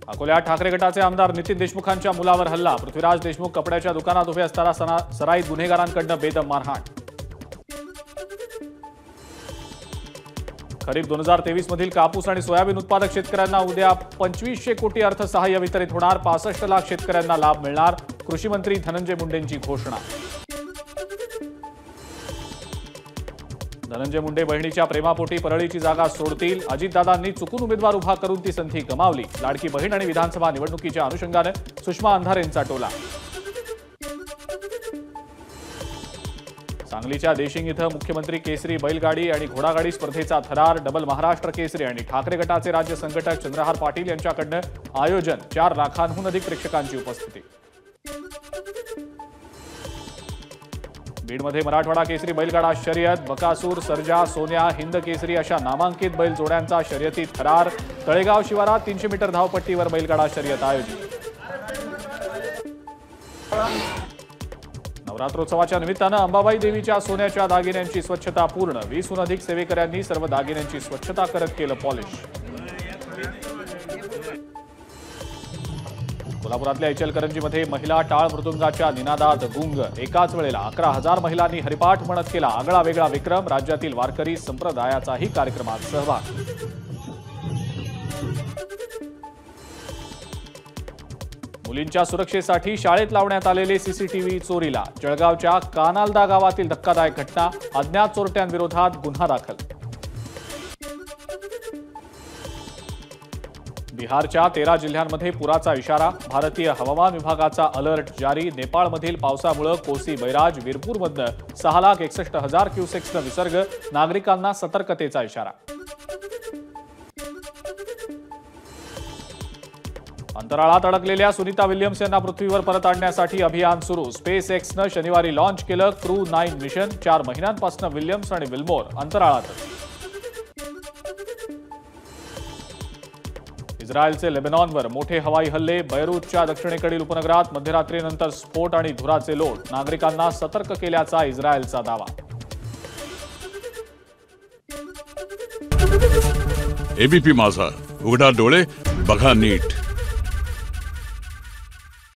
अकोल्यात ठाकरे गटाचे आमदार नितीन देशमुखांच्या मुलावर हल्ला। पृथ्वीराज देशमुख कपड्याच्या दुकानात उभे असताना सराईत गुन्हेगारांकडून बेदम मारहाण। खरीप 2023 मधील कापूस आणि सोयाबीन उत्पादक शेतकऱ्यांना उद्या 2500 कोटी अर्थसहाय्य वितरित होणार। 65 लाख शेतकऱ्यांना लाभ मिळणार। कृषी मंत्री धनंजय मुंडेंची घोषणा। धनंजय मुंडे बहिणीच्या प्रेमापोटी परळीची जागा सोडतील। अजितदादांनी चुकून उमेदवार उभा करून ती संधी गमावली। लाडकी बहीण आणि विधानसभा निवडणुकीच्या अनुषंगाने सुषमा अंधारेंचा टोला। सांगलीच्या देशिंग इथं मुख्यमंत्री केसरी बैलगाडी आणि घोडागाडी स्पर्धेचा थरार। डबल महाराष्ट्र केसरी आणि ठाकरे गटाचे राज्य संघटक चंद्रहार पाटील यांच्याकडून आयोजन। 4 लाखांहून अधिक प्रेक्षकांची उपस्थिती। बीडमध्ये मराठवाडा केसरी बैलगाडा शर्यत। बकासूर, सर्जा, सोन्या, हिंद केसरी अशा नामांकित बैल जोड्यांचा शर्यती थरार। तळेगाव शिवारात 300 मीटर धावपट्टीवर बैलगाडा शर्यत आयोजित। नवरात्रोत्सवाच्या निमित्तानं अंबाबाई देवीच्या सोन्याच्या दागिन्यांची स्वच्छता पूर्ण। 20हून अधिक सेवेकऱ्यांनी सर्व दागिन्यांची स्वच्छता करत केलं पॉलिश। कोल्हापुरातल्या इचलकरंजीमध्ये महिला टाळ मृदुंगाच्या निनादात गुंग। एकाच वेळेला 11,000 महिलांनी हरिपाठ म्हणत केला आगळा वेगळा विक्रम। राज्यातील वारकरी संप्रदायाचाही कार्यक्रमात सहभाग। मुलींच्या सुरक्षेसाठी शाळेत लावण्यात आलेले सीसीटीव्ही चोरीला। जळगावच्या कानालदा गावातील धक्कादायक घटना। अज्ञात चोरट्यांविरोधात गुन्हा दाखल। बिहारच्या 13 जिल्ह्यांमध्ये पुराचा इशारा। भारतीय हवामान विभागाचा अलर्ट जारी। नेपाळमधील पावसामुळे कोसी बैराज वीरपूरमधनं 6,61,000 क्युसेक्सनं विसर्ग। नागरिकांना सतर्कतेचा इशारा। अंतराळात अडकलेल्या सुनीता विल्यम्स यांना पृथ्वीवर परत आणण्यासाठी अभियान सुरू। स्पेस एक्सनं शनिवारी लॉन्च केलं क्रू 9 मिशन। 4 महिन्यांपासून विल्यम्स आणि विल्मोर अंतराळात। इस्रायलचे लेबनॉनवर मोठे हवाई हल्ले। बैरूतच्या दक्षिणेकडील उपनगरात मध्यरात्रीनंतर स्फोट आणि धुराचे लोट। नागरिकांना सतर्क केल्याचा इस्रायलचा दावा। एबीपी माझा, उघडा डोळे बघा नीट।